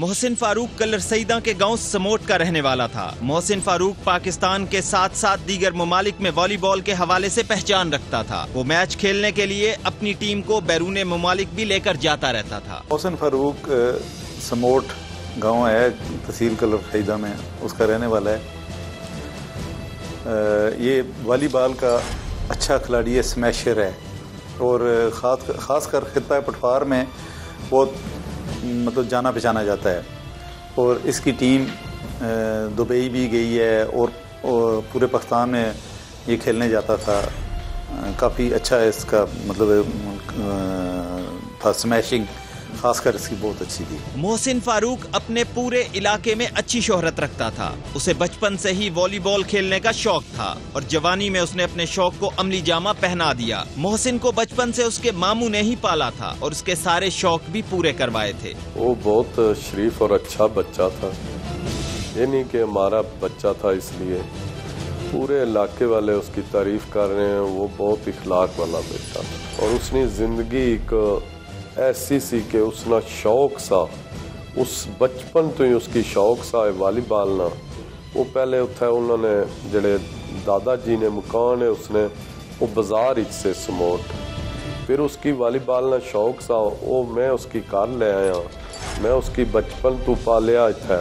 Mohsin Farooq colour Saeeda के गांव somewhat का रहने वाला था। मोहसिन फारूक पाकिस्तान के साथ साथ दीगर ममालिक में वॉलीबॉल के हवाले से पहचान रखता था। वो मैच खेलने के लिए अपनी टीम को बैरून ममालिक भी लेकर जाता रहता था। मोहसिन फारूक समोट गांव है, तहसील कलर सईदा में, उसका रहने वाला है। ये वॉलीबॉल का अच्छा खिलाड़ी है, स्मैशर है और ख़ासकर खित्ता पटवार में बहुत मतलब जाना पहचाना जाता है। और इसकी टीम दुबई भी गई है और पूरे पाकिस्तान में ये खेलने जाता था। काफ़ी अच्छा है इसका मतलब था, स्मैशिंग खासकर इसकी बहुत अच्छी थी। मोहसिन फारूक अपने पूरे इलाके में अच्छी शोहरत रखता था। उसे बचपन से ही वॉलीबॉल खेलने का शौक था और जवानी में उसने अपने शौक को अमली जामा पहना दिया। मोहसिन को बचपन से उसके मामू ने ही पाला था और उसके सारे शौक भी पूरे करवाए थे। वो बहुत शरीफ और अच्छा बच्चा था। ये नहीं कि हमारा बच्चा था इसलिए, पूरे इलाके वाले उसकी तारीफ कर रहे हैं। वो बहुत इखलाक वाला बेटा था और उसने जिंदगी एक ऐसी सी के उसना शौक सा, उस बचपन तो ही उसकी शौक सा है वॉलीबॉल ना। वो पहले उत्थे उन्होंने जड़े दादा जी ने मकान है उसने वो बाजार से समोट, फिर उसकी वॉलीबॉल ना शौक सा वो मैं उसकी कार ले आया। मैं उसकी बचपन तो पालिया इत्थे।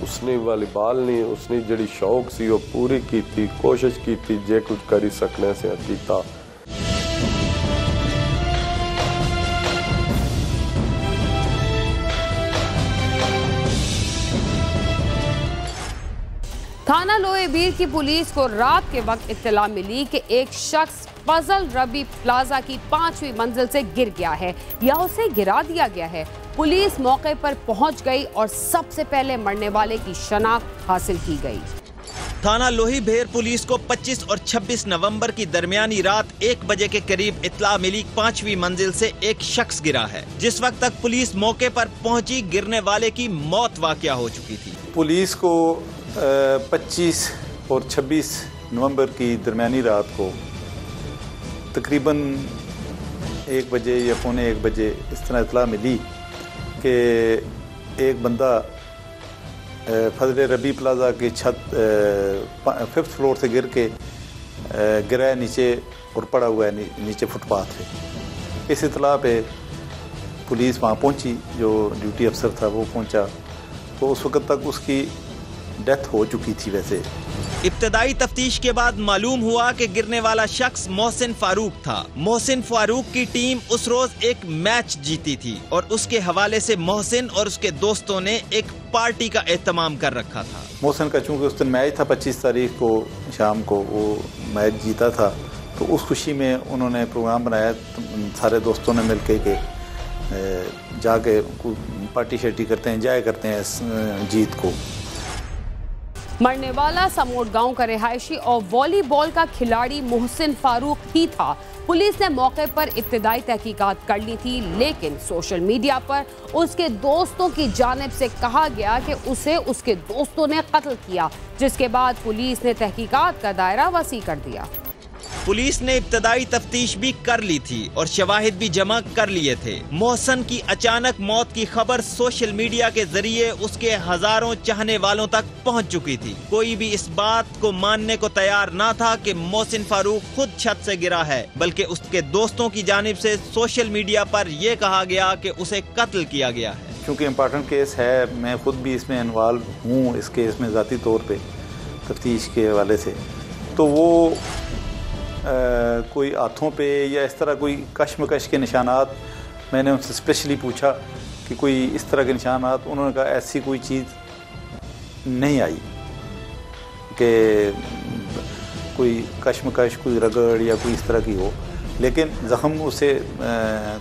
उसने वॉलीबॉल नहीं, उसने जड़ी शौक सी वो पूरी की थी, कोशिश की थी जे कुछ करी सकने से कीता। थाना लोहेबीर की पुलिस को रात के वक्त इत्तला मिली कि एक शख्स फजल रबी प्लाजा की 5वीं मंजिल से गिर गया है या उसे गिरा दिया गया है। पुलिस मौके पर पहुंच गई और सबसे पहले मरने वाले की शनाख्त हासिल की गई। थाना लोहीभेर पुलिस को 25 और 26 नवंबर की दरमियानी रात 1 बजे के करीब इत्तला मिली 5वीं मंजिल से एक शख्स गिरा है। जिस वक्त तक पुलिस मौके पर पहुंची, गिरने वाले की मौत वाक़या हो चुकी थी। पुलिस को 25 और 26 नवंबर की दरमियानी रात को तकरीबन 1 बजे या पौने 1 बजे इस तरह इत्तला मिली कि एक बंदा फजल रबी प्लाजा की छत 5th फ्लोर से गिर के गिरा है नीचे और पड़ा हुआ है नीचे फुटपाथ पे। इस इत्तला पे पुलिस वहाँ पहुँची, जो ड्यूटी अफसर था वो पहुँचा, तो उस वक्त तक उसकी डेथ हो चुकी थी। वैसे इब्तदाई तफ्तीश के बाद मालूम हुआ कि गिरने वाला शख्स मोहसिन फारूक था। मोहसिन फारूक की टीम उस रोज एक मैच जीती थी और उसके हवाले से मोहसिन और उसके दोस्तों ने एक पार्टी का एहतमाम कर रखा था। मोहसिन का चूंकि उस दिन मैच था 25 तारीख को शाम को, वो मैच जीता था, तो उस खुशी में उन्होंने प्रोग्राम बनाया सारे दोस्तों ने मिलकर के जाके पार्टी शार्टी करते हैं, एंजॉय करते हैं जीत को। मरने वाला समोट गांव का रिहायशी और वॉलीबॉल का खिलाड़ी मोहसिन फारूक ही था। पुलिस ने मौके पर इब्तिदाई तहकीकात कर ली थी, लेकिन सोशल मीडिया पर उसके दोस्तों की जानिब से कहा गया कि उसे उसके दोस्तों ने कत्ल किया, जिसके बाद पुलिस ने तहकीकात का दायरा वसी कर दिया। पुलिस ने इब्तदाई तफ्तीश भी कर ली थी और शवाहिद भी जमा कर लिए थे। मोहसिन की अचानक मौत की खबर सोशल मीडिया के जरिए उसके हजारों चाहने वालों तक पहुंच चुकी थी। कोई भी इस बात को मानने को तैयार ना था कि मोहसिन फारूक खुद छत से गिरा है, बल्कि उसके दोस्तों की जानिब से सोशल मीडिया पर यह कहा गया कि उसे कत्ल किया गया है। क्योंकि इम्पोर्टेंट केस है, मैं खुद भी इसमें इन्वॉल्व हूँ इस केस में ज़ाती तौर पे तफ्तीश के हवाले से, तो वो कोई हाथों पे या इस तरह कोई कशमकश के निशानात, मैंने उनसे स्पेशली पूछा कि कोई इस तरह के निशानात, उन्होंने कहा ऐसी कोई चीज़ नहीं आई कि कोई कशमकश, कोई रगड़ या कोई इस तरह की हो। लेकिन ज़ख़म उसे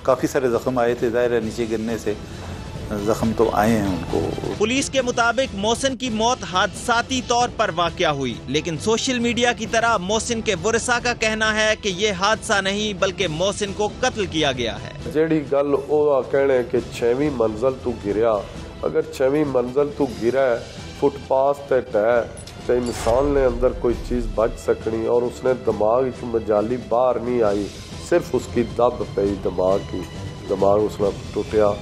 काफ़ी सारे ज़ख़म आए थे, ज़ाहिर है नीचे गिरने से जख्म तो आए हैं उनको। पुलिस के मुताबिक मोहसिन की मौत हादसाती तौर पर वाक़या हुई, लेकिन सोशल मीडिया की तरह मोहसिन के वरसा का कहना है कि ये हादसा नहीं बल्कि मोहसिन को कत्ल किया गया है। जेड़ी गल ओ कहने कि 6वीं मंजिल तू गिरया, अगर 6वीं मंजिल तू गिरा फुटपाथ ते टै इंसान ने अंदर कोई चीज़ बच सकनी और उसने दिमाग च मजाली बाहर नहीं आई, सिर्फ उसकी दब पई दिमाग की, दिमाग उसका टूटिया,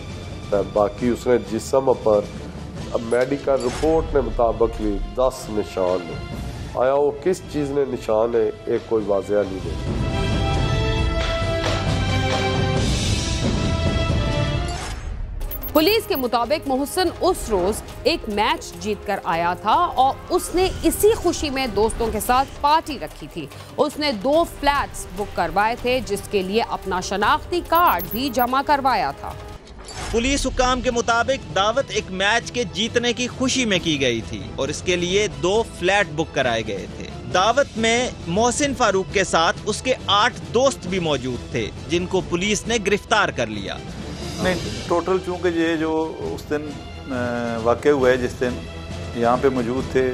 बाकी उसने जिस्म पर अब मेडिकल रिपोर्ट ने मुताबिक भी 10 निशान है। आया वो किस चीज़ ने निशान है एक कोई वाज़ेह नहीं दे। पुलिस के मुताबिक मोहसिन उस रोज एक मैच जीतकर आया था और उसने इसी खुशी में दोस्तों के साथ पार्टी रखी थी। उसने 2 फ्लैट्स बुक करवाए थे जिसके लिए अपना शनाख्ती कार्ड भी जमा करवाया था। पुलिस हुकाम के मुताबिक दावत एक मैच के जीतने की खुशी में की गई थी और इसके लिए 2 फ्लैट बुक कराए गए थे। दावत में मोहसिन फारूक के साथ उसके 8 दोस्त भी मौजूद थे जिनको पुलिस ने गिरफ्तार कर लिया। नहीं, टोटल चूँकि ये जो उस दिन वाक़ हुआ है जिस दिन यहाँ पे मौजूद थे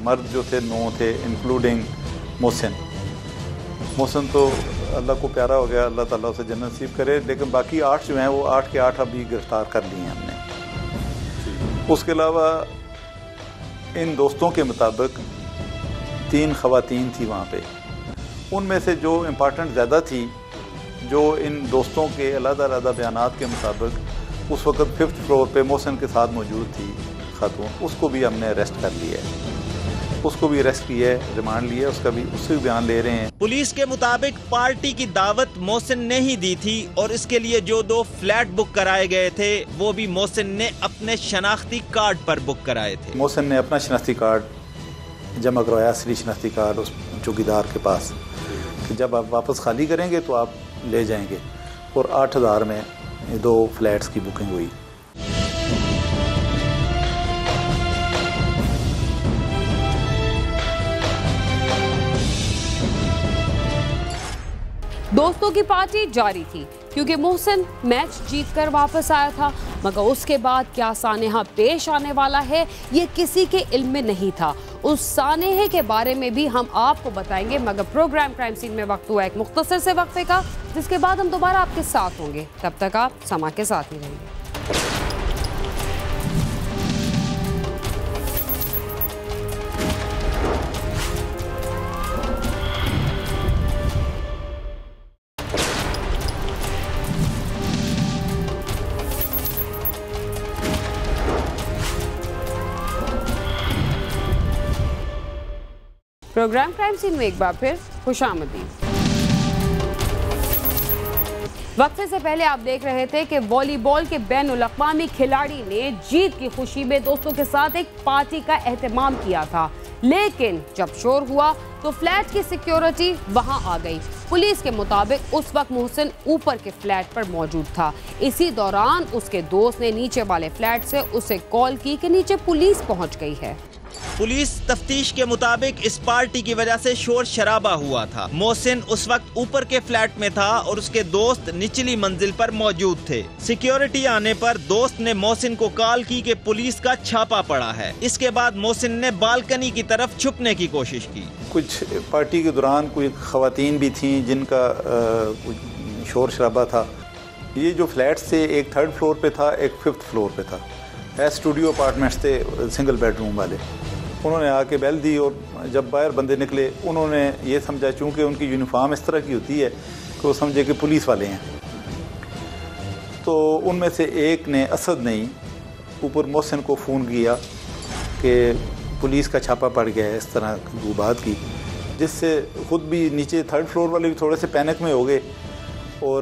मर्द जो थे 9 थे इंक्लूडिंग मोहसिन तो अल्लाह को प्यारा हो गया, अल्लाह ताला उसे जन्नत नसीब करे। लेकिन बाकी 8 जो हैं वो 8 के 8 अभी गिरफ्तार कर लिए हैं हमने। उसके अलावा इन दोस्तों के मुताबिक 3 ख़वातीन थी वहाँ पे। उनमें से जो इम्पॉर्टेंट ज़्यादा थी, जो इन दोस्तों के अलग-अलग बयानात के मुताबिक उस वक़्त 5th फ्लोर पे मोहसिन के साथ मौजूद थी खातून, उसको भी हमने अरेस्ट कर लिया है। उसको भी अरेस्ट किया है, रिमांड लिया, उससे भी बयान ले रहे हैं। पुलिस के मुताबिक पार्टी की दावत मोहसिन ने ही दी थी और इसके लिए जो 2 फ्लैट बुक कराए गए थे वो भी मोहसिन ने अपने शनाख्ती कार्ड पर बुक कराए थे। मोहसिन ने अपना शनाख्ती कार्ड जमा करवाया, असली शनाख्ती कार्ड उस चौकीदार के पास कि जब आप वापस खाली करेंगे तो आप ले जाएंगे, और 8000 में 2 फ्लैट्स की बुकिंग हुई। दोस्तों की पार्टी जारी थी क्योंकि मोहसिन मैच जीतकर वापस आया था, मगर उसके बाद क्या सानेहा पेश आने वाला है ये किसी के इल्म में नहीं था। उस सानेहे के बारे में भी हम आपको बताएंगे, मगर प्रोग्राम क्राइम सीन में वक्त हुआ एक मुख्तसर से वक्फे का, जिसके बाद हम दोबारा आपके साथ होंगे। तब तक आप समा के साथ ही रहिए। प्रोग्राम क्राइम सीन में एक बार फिर खुशामदीद। वक्फे से पहले आप देख रहे थे कि वॉलीबॉल के बैनुल-अक़वामी खिलाड़ी ने जीत की खुशी में दोस्तों के साथ एक पार्टी का एहतमाम किया था, लेकिन जब शोर हुआ तो फ्लैट की सिक्योरिटी वहां आ गई। पुलिस के मुताबिक उस वक्त मोहसिन ऊपर के फ्लैट पर मौजूद था। इसी दौरान उसके दोस्त ने नीचे वाले फ्लैट से उसे कॉल की कि नीचे पुलिस पहुंच गई है। पुलिस तफ्तीश के मुताबिक इस पार्टी की वजह से शोर शराबा हुआ था। मोहसिन उस वक्त ऊपर के फ्लैट में था और उसके दोस्त निचली मंजिल पर मौजूद थे। सिक्योरिटी आने पर दोस्त ने मोहसिन को कॉल की कि पुलिस का छापा पड़ा है। इसके बाद मोहसिन ने बालकनी की तरफ छुपने की कोशिश की। कुछ पार्टी के दौरान कोई ख़वातीन भी थीं जिनका शोर शराबा था। ये जो फ्लैट्स थे, एक 3rd फ्लोर पे था, एक 5th फ्लोर पे था। स्टूडियो अपार्टमेंट्स थे, सिंगल बेडरूम वाले। उन्होंने आके बेल दी और जब बाहर बंदे निकले उन्होंने ये समझा, चूँकि उनकी यूनिफॉर्म इस तरह की होती है कि वो समझे कि पुलिस वाले हैं, तो उनमें से एक ने, असद ने, ऊपर मोहसिन को फ़ोन किया कि पुलिस का छापा पड़ गया है, इस तरह की बात की, जिससे ख़ुद भी नीचे 3rd फ्लोर वाले भी थोड़े से पैनिक में हो गए। और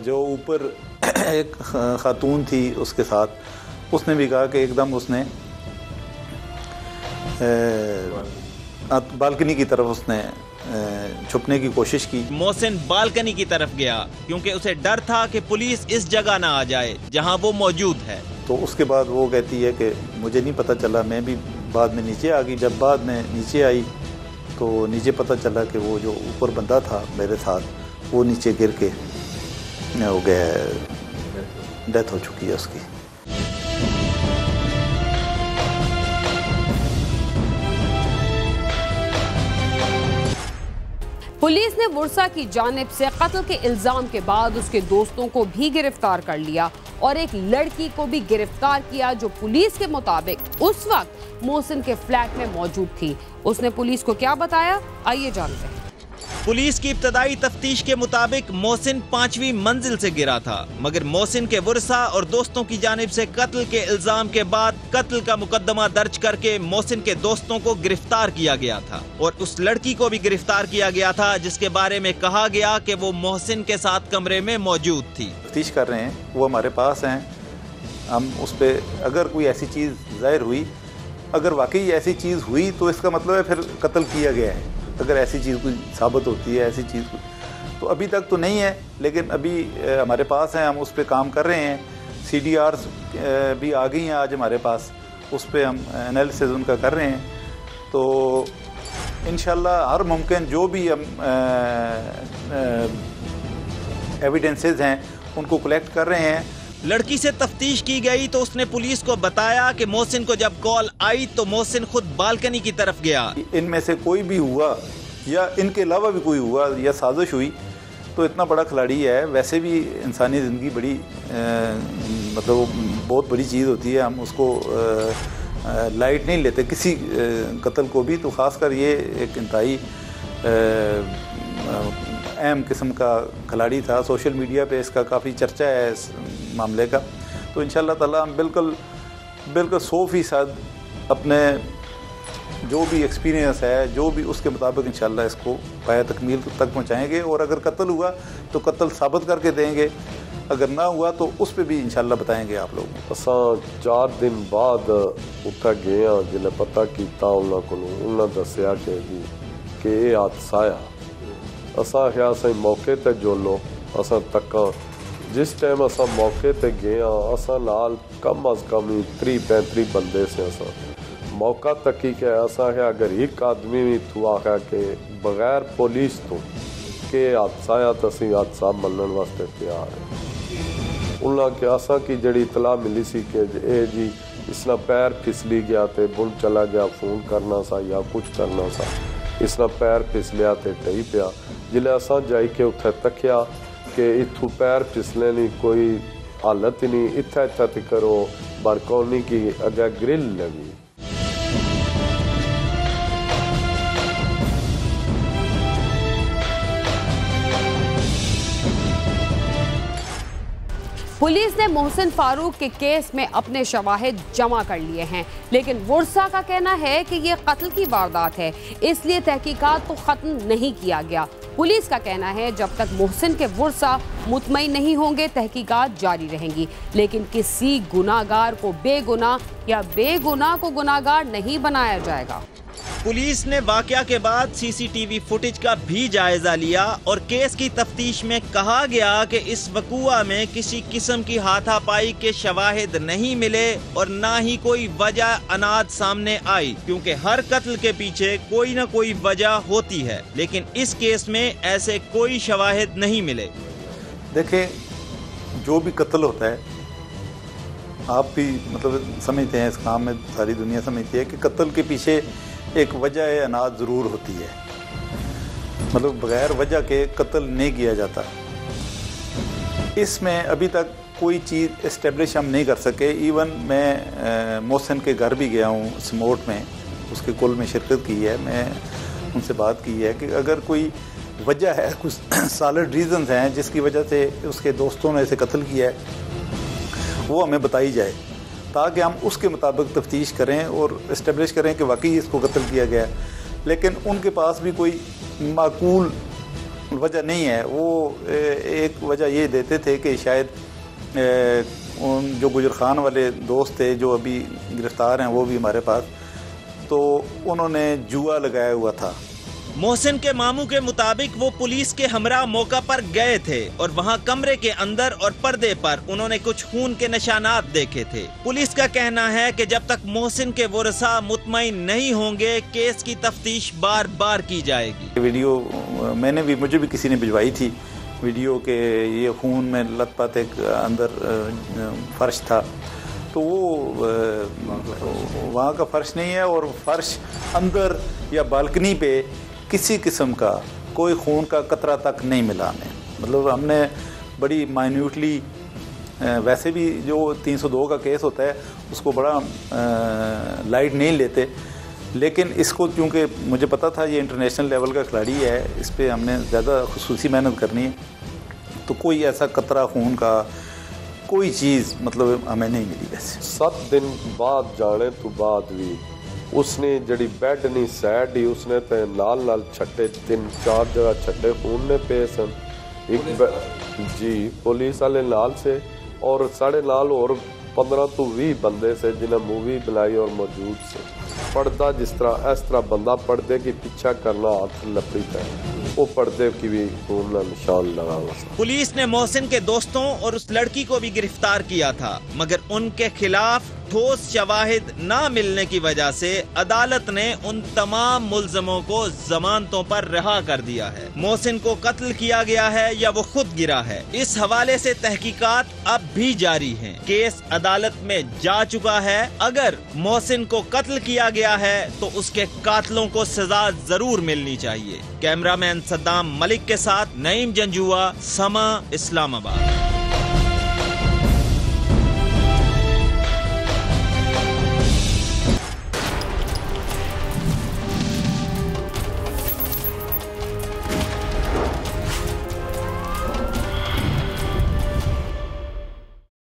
जो ऊपर एक खातून थी उसके साथ, उसने भी कहा कि एकदम उसने बालकनी की तरफ उसने छुपने की कोशिश की। मोहसिन बालकनी की तरफ गया क्योंकि उसे डर था कि पुलिस इस जगह ना आ जाए जहां वो मौजूद है। तो उसके बाद वो कहती है कि मुझे नहीं पता चला, मैं भी बाद में नीचे आ गई। जब बाद में नीचे आई तो नीचे पता चला कि वो जो ऊपर बंदा था मेरे साथ, वो नीचे गिर के हो गया, डेथ हो चुकी है उसकी। पुलिस ने वुरसा की जानिब से कत्ल के इल्जाम के बाद उसके दोस्तों को भी गिरफ्तार कर लिया और एक लड़की को भी गिरफ्तार किया जो पुलिस के मुताबिक उस वक्त मोहसिन के फ्लैट में मौजूद थी। उसने पुलिस को क्या बताया, आइए जानते हैं। पुलिस की इब्तदाई तफ्तीश के मुताबिक मोहसिन 5वीं मंजिल से गिरा था, मगर मोहसिन के वर्सा और दोस्तों की जानिब से कत्ल के इल्जाम के बाद कत्ल का मुकदमा दर्ज करके मोहसिन के दोस्तों को गिरफ्तार किया गया था और उस लड़की को भी गिरफ्तार किया गया था जिसके बारे में कहा गया कि वो मोहसिन के साथ कमरे में मौजूद थी। तफ्तीश कर रहे हैं, वो हमारे पास हैं। हम उस पर अगर कोई ऐसी चीज़ ज़ाहिर हुई, अगर वाकई ऐसी चीज़ हुई तो इसका मतलब है फिर कत्ल किया गया है। अगर ऐसी चीज़ कोई साबित होती है, ऐसी चीज़ तो अभी तक तो नहीं है, लेकिन अभी हमारे पास है, हम उस पर काम कर रहे हैं। CDRs भी आ गई हैं आज हमारे पास, उस पर हम एनालिसिस उनका कर रहे हैं। तो इंशाल्लाह हर मुमकिन जो भी हम एविडेंसेस हैं उनको कलेक्ट कर रहे हैं। लड़की से तफ्तीश की गई तो उसने पुलिस को बताया कि मोहसिन को जब कॉल आई तो मोहसिन खुद बालकनी की तरफ गया। इनमें से कोई भी हुआ या इनके अलावा भी कोई हुआ या साजिश हुई तो इतना बड़ा खिलाड़ी है। वैसे भी इंसानी ज़िंदगी बड़ी मतलब बहुत बड़ी चीज़ होती है, हम उसको लाइट नहीं लेते किसी कत्ल को भी। तो ख़ासकर ये एक इंतहाई अहम किस्म का खिलाड़ी था। सोशल मीडिया पे इसका काफ़ी चर्चा है इस मामले का। तो इंशाअल्लाह ताला हम बिल्कुल 100% अपने जो भी एक्सपीरियंस है, जो भी उसके मुताबिक इंशाअल्लाह इसको पाया तकमील तक पहुंचाएंगे। और अगर कत्ल हुआ तो कत्ल साबित करके देंगे, अगर ना हुआ तो उस पर भी इंशाअल्लाह बताएंगे आप लोग। असां 4 दिन बाद उत्थे गए हाँ, जिन्हें पता किया उन्होंने दसिया कि ये हादसा आ। असां आख्या असां मौके ते जोलो, असां तक्का। जिस टाइम असां मौके ते गए हाँ, असां नाल कम अज कम 30-35 बंदे से। असां मौका तकी के असां आख्या अगर एक आदमी भी तू आख्या कि बगैर पुलिस तो के हादसा आ तो असीं हादसा मनण वास्ते तैयार है। उन्होंने क्या असां की जड़ी इतला मिली सी कि ए जी इसना पैर फिसली गया तो बुन चला गया, फोन करना सा या कुछ करना सा, इसना पैर फिसलिया तो टही पिया। जिले असां जाई के उत्थे तकिया कि इथू पैर फिसले नहीं कोई हालत ही नहीं, इत्थे तक करो बालकनी की अगे ग्रिल लगी। पुलिस ने मोहसिन फारूक के केस में अपने शवाहिद जमा कर लिए हैं, लेकिन वर्सा का कहना है कि ये कत्ल की वारदात है, इसलिए तहकीकात तो खत्म नहीं किया गया। पुलिस का कहना है जब तक मोहसिन के वर्सा मुतमईन नहीं होंगे तहकीकात जारी रहेंगी, लेकिन किसी गुनाहगार को बेगुनाह या बेगुनाह को गुनाहगार नहीं बनाया जाएगा। पुलिस ने वाकया के बाद CCTV फुटेज का भी जायजा लिया और केस की तफ्तीश में कहा गया कि इस वकूआ में किसी किस्म की हाथापाई के शवाहिद नहीं मिले और ना ही कोई वजह अनाद सामने आई, क्योंकि हर कत्ल के पीछे कोई न कोई वजह होती है, लेकिन इस केस में ऐसे कोई शवाहिद नहीं मिले। देखें, जो भी कत्ल होता है, आप भी मतलब समझते हैं, इस काम में सारी दुनिया समझती है कि कत्ल के पीछे एक वजह अनाज ज़रूर होती है, मतलब बगैर वजह के कत्ल नहीं किया जाता। इसमें अभी तक कोई चीज़ इस्टेब्लिश हम नहीं कर सके। इवन मैं मोहसिन के घर भी गया हूँ स्मोट में, उसके कुल में शिरकत की है, मैं उनसे बात की है कि अगर कोई वजह है, कुछ सॉलिड रीजंस हैं जिसकी वजह से उसके दोस्तों ने इसे कत्ल किया है, वो हमें बताई जाए ताकि हम उसके मुताबिक तफ्तीश करें और इस्टेब्लिश करें कि वाकई इसको कत्ल किया गया। लेकिन उनके पास भी कोई माकूल वजह नहीं है। वो एक वजह ये देते थे कि शायद उन जो गुजर खान वाले दोस्त थे जो अभी गिरफ्तार हैं, वो भी हमारे पास, तो उन्होंने जुआ लगाया हुआ था। मोहसिन के मामू के मुताबिक वो पुलिस के हमरा मौका पर गए थे और वहां कमरे के अंदर और पर्दे पर उन्होंने कुछ खून के निशानात देखे थे। पुलिस का कहना है कि जब तक मोहसिन के वर्सा मुतमईन नहीं होंगे केस की तफ्तीश बार बार की जाएगी। वीडियो मुझे भी किसी ने भिजवाई थी वीडियो के, ये खून में लथपथ एक अंदर फर्श था, तो वो वहाँ का फर्श नहीं है और फर्श अंदर या बालकनी पे किसी किस्म का कोई खून का कतरा तक नहीं मिला हमें। मतलब हमने बड़ी माइन्यूटली, वैसे भी जो 302 का केस होता है उसको बड़ा लाइट नहीं लेते, लेकिन इसको क्योंकि मुझे पता था ये इंटरनेशनल लेवल का खिलाड़ी है, इस पर हमने ज़्यादा खुसूसी मेहनत करनी है, तो कोई ऐसा कतरा खून का कोई चीज़ मतलब हमें नहीं मिली। वैसे 7 दिन बाद जाने तो बाद भी उसने जड़ी बेड नहीं सैड ही उसने ते नाल छट्टे 3-4 जगह छट्टे खून ने पे सन जी पुलिस वाले नाल से और साढ़े नाल और 15 तो 20 बंदे से जिन्हें मूवी बनाई और मौजूद से पर्दा जिस तरह इस तरह बंदा पर्दे की पीछा करना हाथ लपीट है, वो पर्दे की भी खून का निशान लगा हुआ। पुलिस ने मोहसिन के दोस्तों और उस लड़की को भी गिरफ्तार किया था, मगर उनके खिलाफ ठोस शवाहिद न मिलने की वजह से अदालत ने उन तमाम मुल्जमों को जमानतों पर रिहा कर दिया है। मोहसिन को कत्ल किया गया है या वो खुद गिरा है, इस हवाले से तहकीकात अब भी जारी हैं। केस अदालत में जा चुका है। अगर मोहसिन को कत्ल किया गया है तो उसके कातिलों को सजा जरूर मिलनी चाहिए। कैमरामैन सद्दाम मलिक के साथ नईम जंजुआ, समा, इस्लामाबाद।